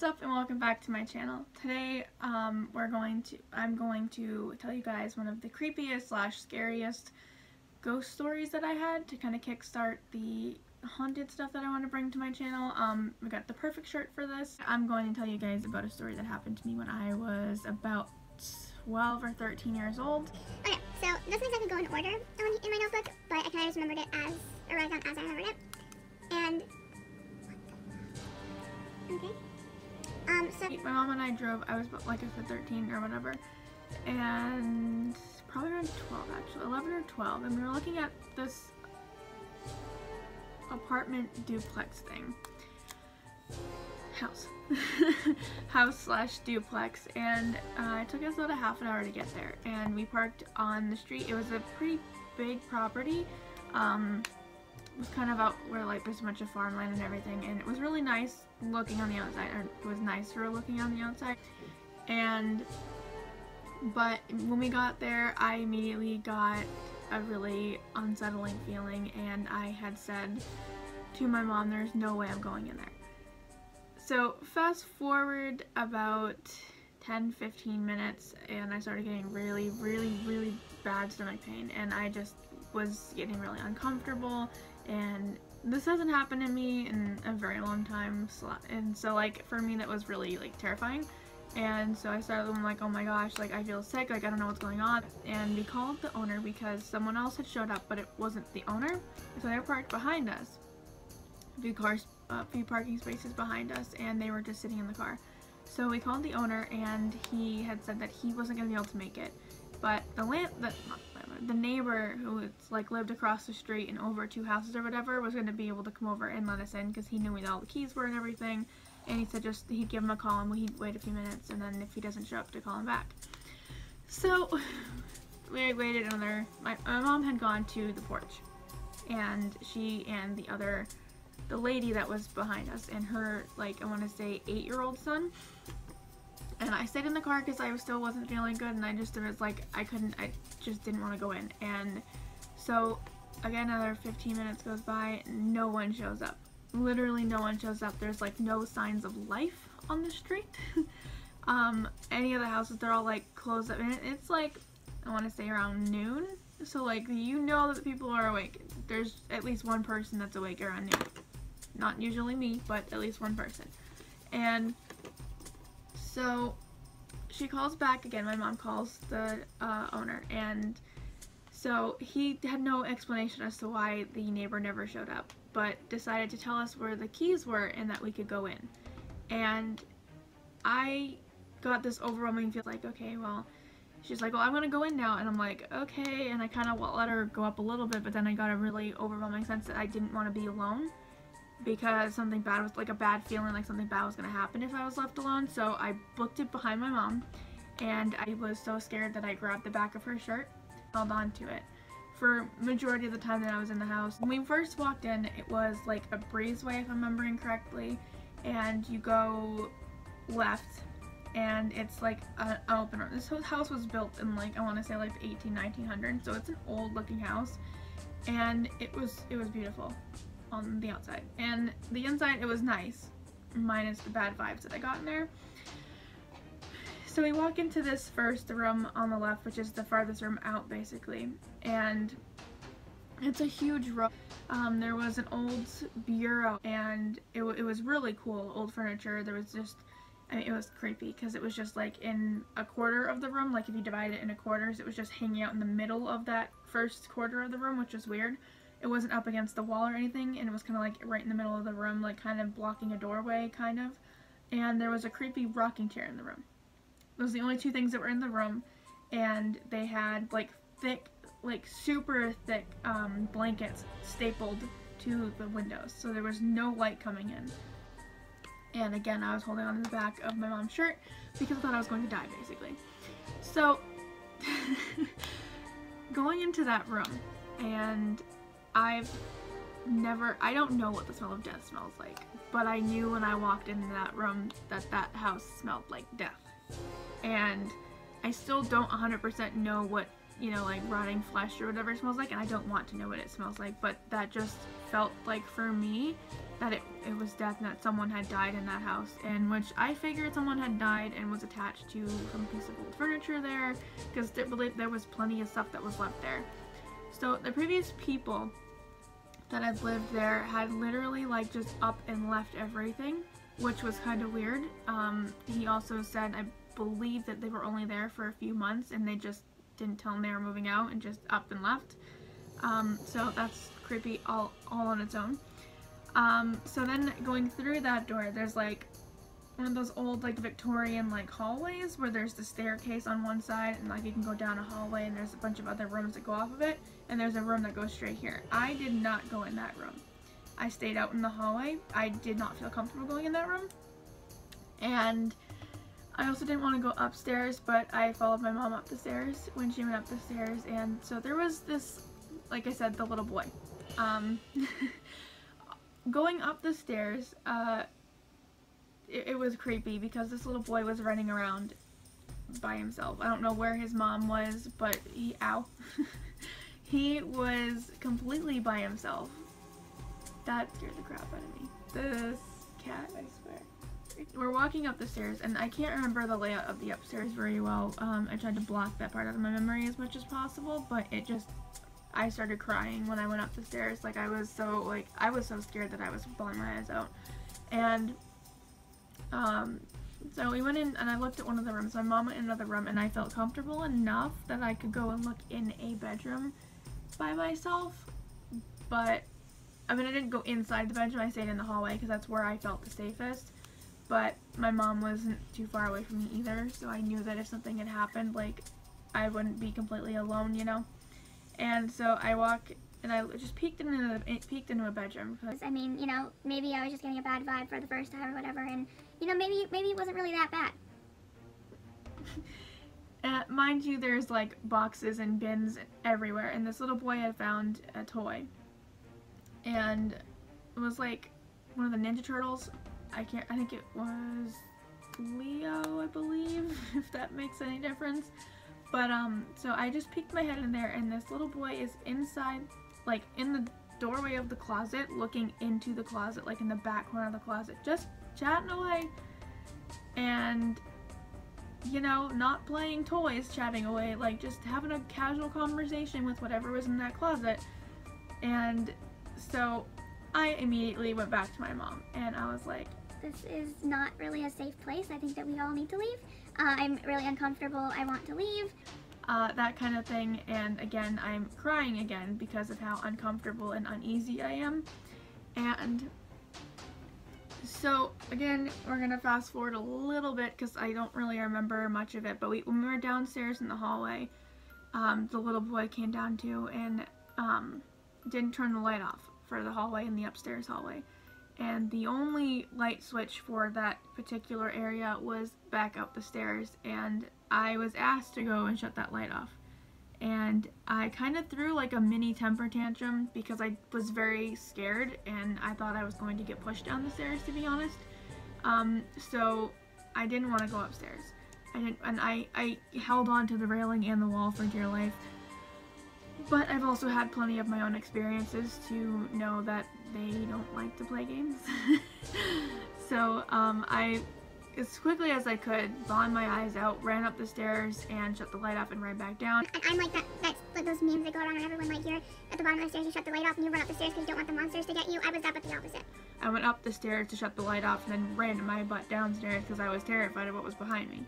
What's up and welcome back to my channel. Today I'm going to tell you guys one of the creepiest / scariest ghost stories that I had to kind of kickstart the haunted stuff that I want to bring to my channel. I got the perfect shirt for this. I'm going to tell you guys about a story that happened to me when I was about 12 or 13 years old. Okay, so it doesn't exactly go in order in my notebook, but I kind of just remembered it as I remembered it. And okay. So My mom and I drove, I was like I said 13 or whatever, and probably around 12 actually, 11 or 12, and we were looking at this apartment duplex thing. House / duplex, and it took us about a half an hour to get there, and we parked on the street. It was a pretty big property. It was kind of out where like there's a bunch of farmland and everything, and it was really nice looking on the outside, or it was nicer looking on the outside. But when we got there, I immediately got a really unsettling feeling, and I had said to my mom, there's no way I'm going in there. So fast forward about 10-15 minutes, and I started getting really bad stomach pain, and I just was getting really uncomfortable, and this hasn't happened to me in a very long time, and so like for me that was really like terrifying. And so I started like, oh my gosh, like I feel sick, like I don't know what's going on. And we called the owner because someone else had showed up, but it wasn't the owner, so they were parked behind us, a few parking spaces behind us, and they were just sitting in the car. So we called the owner, and he had said that he wasn't going to be able to make it, but the neighbor who like lived across the street and over 2 houses or whatever was going to be able to come over and let us in because he knew where all the keys were and everything. And he said just he'd give him a call and he'd wait a few minutes, and then if he doesn't show up to call him back. So we waited another. My mom had gone to the porch, and she and the lady that was behind us and her, like I want to say 8-year-old son. And I stayed in the car because I still wasn't feeling good, and I just was like I just didn't want to go in. And so again, another 15 minutes goes by, no one shows up. Literally no one shows up. There's like no signs of life on the street. Any of the houses, they're all like closed up, and it's like I want to say around noon, so like you know that people are awake. There's at least one person that's awake around noon. Not usually me, but at least one person. And so she calls back again. My mom calls the owner, and so he had no explanation as to why the neighbor never showed up, but decided to tell us where the keys were and that we could go in. And I got this overwhelming feel like, okay, well, she's like, well, I'm gonna go in now, and I'm like, okay, and I kind of let her go up a little bit, but then I got a really overwhelming sense that I didn't want to be alone, because something bad was like a bad feeling, like something bad was gonna happen if I was left alone. So I booked it behind my mom, and I was so scared that I grabbed the back of her shirt, held on to it for majority of the time that I was in the house. When we first walked in, it was like a breezeway, if I'm remembering correctly, and you go left, and it's like an open road. This house was built in like I want to say like 1900, so it's an old looking house, and it was beautiful on the outside, and the inside it was nice, minus the bad vibes that I got in there. So we walk into this first room on the left, which is the farthest room out basically, and it's a huge room. There was an old bureau, and it was really cool, old furniture. There was just, I mean, it was creepy because it was just like in a quarter of the room, like if you divide it into quarters, it was just hanging out in the middle of that first quarter of the room, which was weird. It wasn't up against the wall or anything, and it was kind of like right in the middle of the room, like kind of blocking a doorway, kind of. And there was a creepy rocking chair in the room. Those were the only 2 things that were in the room, and they had like thick, like super thick blankets stapled to the windows, so there was no light coming in. And again, I was holding on to the back of my mom's shirt because I thought I was going to die, basically. So going into that room, and I don't know what the smell of death smells like, but I knew when I walked into that room that that house smelled like death. And I still don't 100% know what, you know, like rotting flesh or whatever it smells like, and I don't want to know what it smells like, but that just felt like for me that it was death and that someone had died in that house, and which I figured someone had died and was attached to some piece of old furniture there, because there was plenty of stuff that was left there. So the previous people that had lived there had literally like just up and left everything, which was kind of weird. He also said, I believe, that they were only there for a few months and they just didn't tell him they were moving out and just up and left. So that's creepy all on its own. So then going through that door, there's like one of those old like Victorian like hallways where there's the staircase on one side and like you can go down a hallway and there's a bunch of other rooms that go off of it, and there's a room that goes straight here. I did not go in that room. I stayed out in the hallway. I did not feel comfortable going in that room, and I also didn't want to go upstairs, but I followed my mom up the stairs when she went up the stairs, and so there was this, like I said, the little boy. Going up the stairs, it was creepy because this little boy was running around by himself. I don't know where his mom was, but he was completely by himself. That scared the crap out of me. This cat, I swear. We're walking up the stairs, and I can't remember the layout of the upstairs very well. I tried to block that part out of my memory as much as possible, but I started crying when I went up the stairs. Like, I was so scared that I was bawling my eyes out. And so we went in and I looked at one of the rooms. My mom went in another room, and I felt comfortable enough that I could go and look in a bedroom by myself. But I mean, I didn't go inside the bedroom. I stayed in the hallway because that's where I felt the safest. But my mom wasn't too far away from me either, so I knew that if something had happened, like, I wouldn't be completely alone, you know? And so I walk, and I just peeked into a bedroom. I mean, you know, maybe I was just getting a bad vibe for the first time or whatever, and, you know, maybe it wasn't really that bad. Mind you, there's like boxes and bins everywhere, and this little boy had found a toy. And it was like one of the Ninja Turtles. I think it was Leo, I believe, if that makes any difference. But, so I just peeked my head in there, and this little boy is inside, like, in the doorway of the closet, looking into the closet, like in the back corner of the closet, just chatting away. And, you know, not playing toys, chatting away, like, just having a casual conversation with whatever was in that closet. And so I immediately went back to my mom, and I was like, this is not really a safe place. I think that we all need to leave. I'm really uncomfortable. I want to leave. That kind of thing. And again, I'm crying again because of how uncomfortable and uneasy I am. And so again, we're gonna fast forward a little bit because I don't really remember much of it, but when we were downstairs in the hallway, the little boy came down too, and didn't turn the light off for the hallway in the upstairs hallway. And the only light switch for that particular area was back up the stairs, and I was asked to go and shut that light off. And I kind of threw like a mini temper tantrum because I was very scared and I thought I was going to get pushed down the stairs, to be honest. So I didn't want to go upstairs. I held on to the railing and the wall for dear life. But I've also had plenty of my own experiences to know that they don't like to play games. So I, as quickly as I could, bawling my eyes out, ran up the stairs and shut the light off and ran back down. I'm like that's like those memes that go around and everyone, like, you're at the bottom of the stairs, you shut the light off and you run up the stairs because you don't want the monsters to get you. I was that, but the opposite. I went up the stairs to shut the light off and then ran my butt downstairs because I was terrified of what was behind me.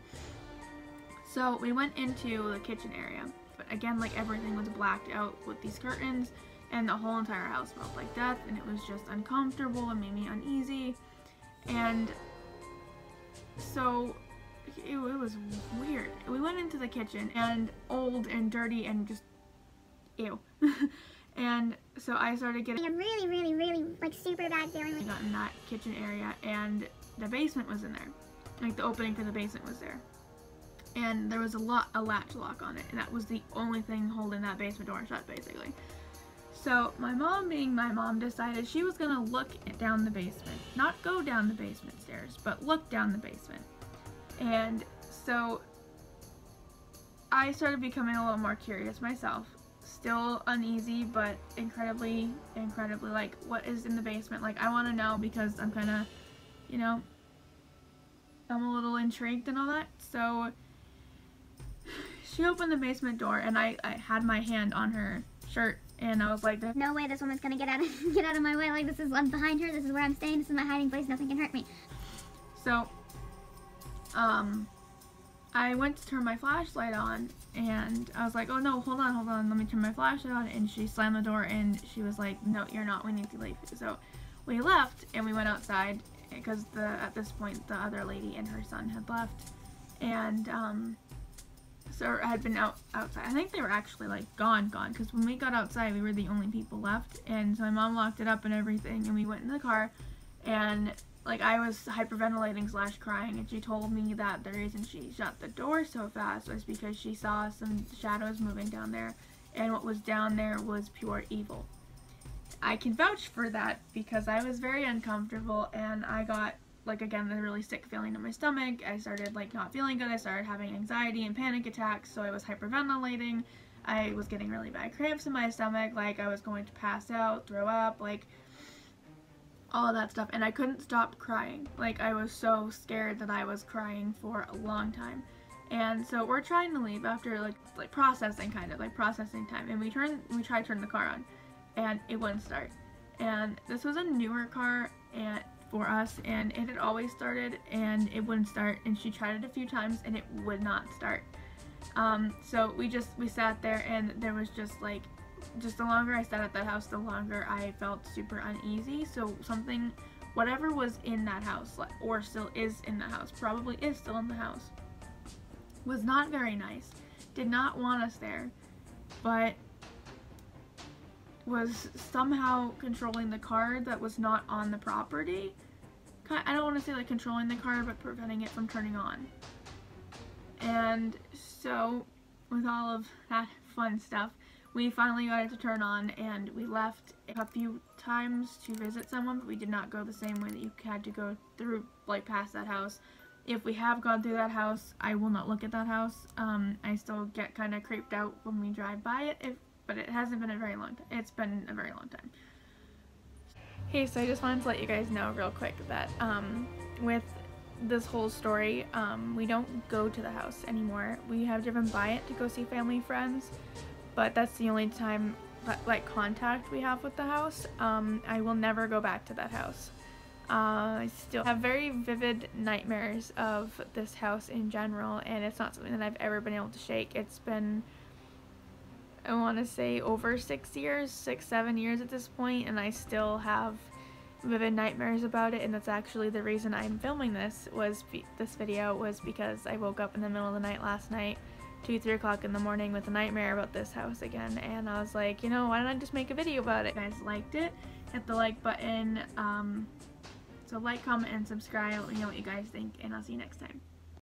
So we went into the kitchen area. But again, like, everything was blacked out with these curtains, and the whole entire house smelled like death, and it was just uncomfortable and made me uneasy. And so it was weird. We went into the kitchen, and old and dirty and just ew. And so I started getting a really like super bad feeling. I got in that kitchen area, and the basement was in there. Like, the opening for the basement was there. And there was a latch lock on it, and that was the only thing holding that basement door shut, basically. So my mom, being my mom, decided she was gonna look down the basement. Not go down the basement stairs, but look down the basement. And so I started becoming a little more curious myself, still uneasy, but incredibly like, what is in the basement? Like, I want to know because I'm kind of, you know, I'm a little intrigued and all that. So she opened the basement door, and I had my hand on her shirt, and I was like, there's no way this woman's gonna get out of my way. Like, this is, I'm behind her, this is where I'm staying, this is my hiding place, nothing can hurt me. So I went to turn my flashlight on, and I was like, oh no, hold on, let me turn my flashlight on, and she slammed the door, and she was like, no, you're not, we need to leave. So we left, and we went outside, because at this point, the other lady and her son had left, and so I had been outside. I think they were actually like gone, because when we got outside, we were the only people left, and so my mom locked it up and everything, and we went in the car, and like, I was hyperventilating / crying, and she told me that the reason she shut the door so fast was because she saw some shadows moving down there, and what was down there was pure evil. I can vouch for that because I was very uncomfortable, and I got, like, again, the really sick feeling in my stomach. I started, like, not feeling good. I started having anxiety and panic attacks, so I was hyperventilating. I was getting really bad cramps in my stomach, like I was going to pass out, throw up, like, all of that stuff, and I couldn't stop crying. Like, I was so scared that I was crying for a long time. And so we're trying to leave after like processing time, and we tried to turn the car on, and it wouldn't start. And this was a newer car for us, and it had always started, and it wouldn't start, and she tried it a few times, and it would not start. So we sat there, and there was just the longer I sat at that house, the longer I felt super uneasy. So whatever was in that house, or still is in the house, probably is still in the house, was not very nice, did not want us there, but was somehow controlling the car that was not on the property. I don't want to say like controlling the car, but preventing it from turning on. And so with all of that fun stuff, we finally got it to turn on, and we left a few times to visit someone, but we did not go the same way that you had to go through, like, past that house. If we have gone through that house, I will not look at that house. I still get kind of creeped out when we drive by it, but it hasn't been a very long time. It's been a very long time. Hey, so I just wanted to let you guys know real quick that with this whole story, we don't go to the house anymore. We have driven by it to go see family, friends, but that's the only time like contact we have with the house. I will never go back to that house. I still have very vivid nightmares of this house in general, and it's not something that I've ever been able to shake. It's been, I want to say, over 6 years, 7 years at this point, and I still have vivid nightmares about it. And that's actually the reason I'm filming this video was because I woke up in the middle of the night last night, 2-3 o'clock in the morning, with a nightmare about this house again, and I was like, you know, why don't I just make a video about it? If you guys liked it, hit the like button, so like, comment, and subscribe. Let me know what you guys think, and I'll see you next time.